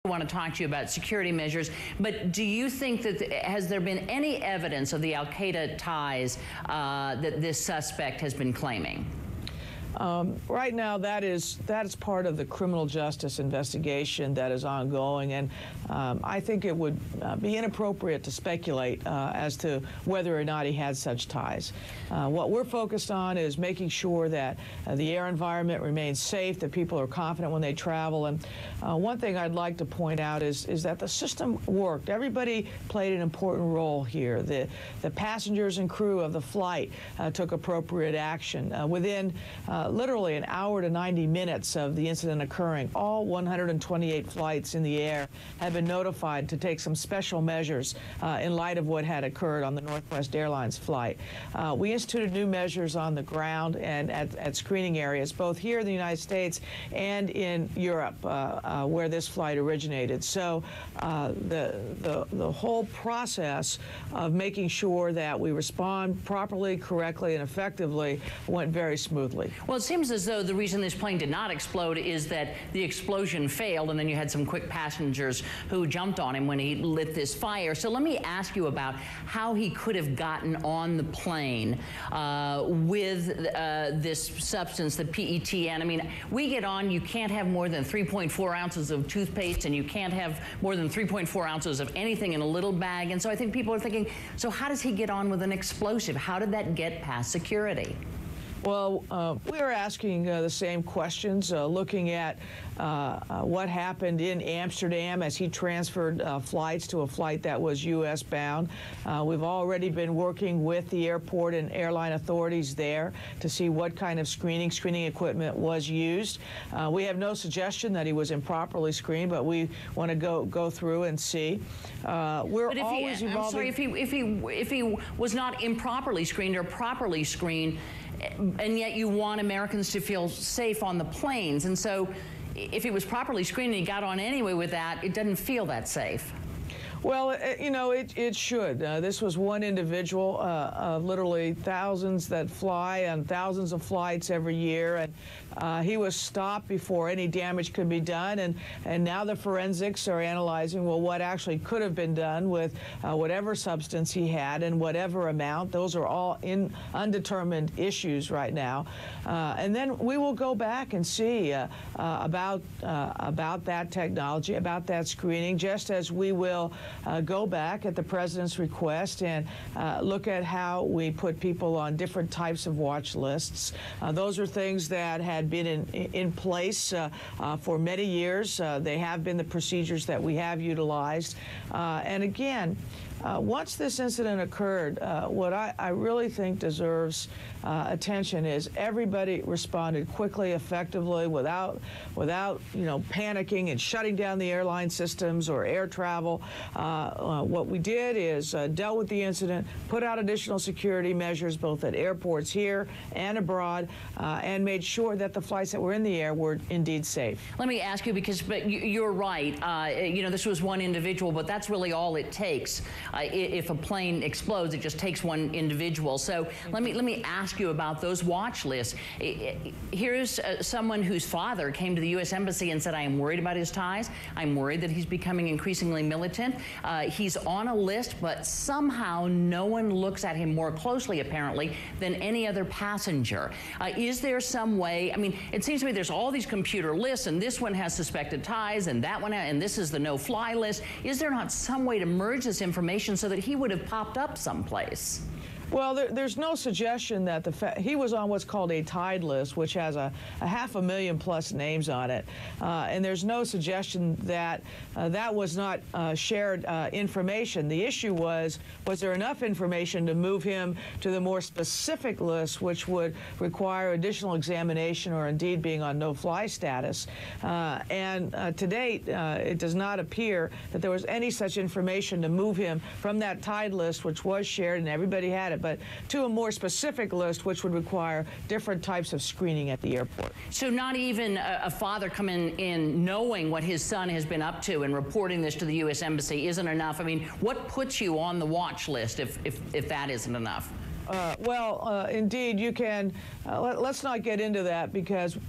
I want to talk to you about security measures, but do you think that has there been any evidence of the al-Qaeda ties that this suspect has been claiming? Right now, that is part of the criminal justice investigation that is ongoing, and I think it would be inappropriate to speculate as to whether or not he had such ties. What we're focused on is making sure that the air environment remains safe, that people are confident when they travel. And one thing I'd like to point out is that the system worked. Everybody played an important role here. The passengers and crew of the flight took appropriate action. Within literally an hour to 90 minutes of the incident occurring, all 128 flights in the air have been notified to take some special measures in light of what had occurred on the Northwest Airlines flight. We instituted new measures on the ground and at screening areas, both here in the United States and in Europe, where this flight originated. So the whole process of making sure that we respond properly, correctly, and effectively went very smoothly. Well, it seems as though the reason this plane did not explode is that the explosion failed, and then you had some quick passengers who jumped on him when he lit this fire. So let me ask you about how he could have gotten on the plane with this substance, the PETN. I mean, we get on, you can't have more than 3.4 ounces of toothpaste, and you can't have more than 3.4 ounces of anything in a little bag. And so I think people are thinking, so how does he get on with an explosive? How did that get past security? Well, we are asking the same questions, looking at what happened in Amsterdam as he transferred flights to a flight that was U.S. bound. We've already been working with the airport and airline authorities there to see what kind of screening equipment was used. We have no suggestion that he was improperly screened, but we want to go through and see. We're always evolving. I'm sorry, if he was not improperly screened or properly screened, and yet you want Americans to feel safe on the planes. And so if he was properly screened and he got on anyway with that, it doesn't feel that safe. Well, you know, it should. This was one individual, literally thousands that fly on thousands of flights every year, and he was stopped before any damage could be done, and now the forensics are analyzing, well, what actually could have been done with whatever substance he had and whatever amount. Those are all undetermined issues right now. And then we will go back and see about that technology, about that screening, just as we will go back at the president's request and look at how we put people on different types of watch lists. Those are things that had been in place for many years. They have been the procedures that we have utilized. And again, once this incident occurred, what I really think deserves attention is everybody responded quickly, effectively, without panicking and shutting down the airline systems or air travel. What we did is dealt with the incident, put out additional security measures both at airports here and abroad, and made sure that the flights that were in the air were indeed safe. Let me ask you, but you're right. This was one individual, but that's really all it takes. If a plane explodes, it just takes one individual. So let me ask you about those watch lists. Here's someone whose father came to the U.S. Embassy and said, I am worried about his ties. I'm worried that he's becoming increasingly militant. He's on a list, but somehow no one looks at him more closely, apparently, than any other passenger. Is there some way? I mean, it seems to me there's all these computer lists, and this one has suspected ties, and that one, and this is the no-fly list. Is there not some way to merge this information so that he would have popped up someplace? Well, there's no suggestion that he was on what's called a tied list, which has a 500,000+ names on it, and there's no suggestion that that was not shared information. The issue was there enough information to move him to the more specific list, which would require additional examination or indeed being on no-fly status? And to date, it does not appear that there was any such information to move him from that tied list, which was shared and everybody had it, but to a more specific list, which would require different types of screening at the airport. So not even a father coming in knowing what his son has been up to and reporting this to the U.S. Embassy isn't enough? I mean, what puts you on the watch list if that isn't enough? Indeed, you can. Let's not get into that because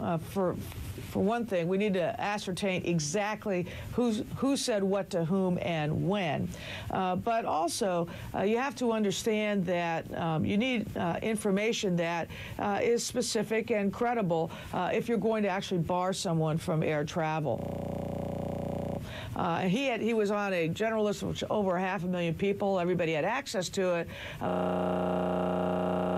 for one thing, we need to ascertain exactly who said what to whom and when. But also, you have to understand that you need information that is specific and credible if you're going to actually bar someone from air travel. He was on a general list of over 500,000 people. Everybody had access to it,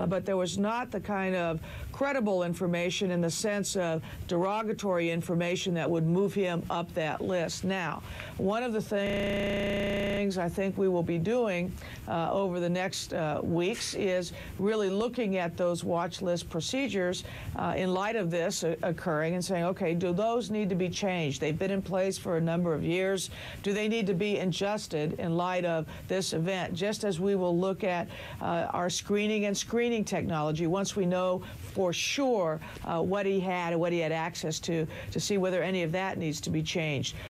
but there was not the kind of credible information in the sense of derogatory information that would move him up that list. Now, one of the things I think we will be doing over the next weeks is really looking at those watch list procedures in light of this occurring and saying, okay, do those need to be changed? They've been in place for a number of years. Do they need to be adjusted in light of this event? Just as we will look at our screening and screening technology once we know for sure what he had and what he had access to see whether any of that needs to be changed.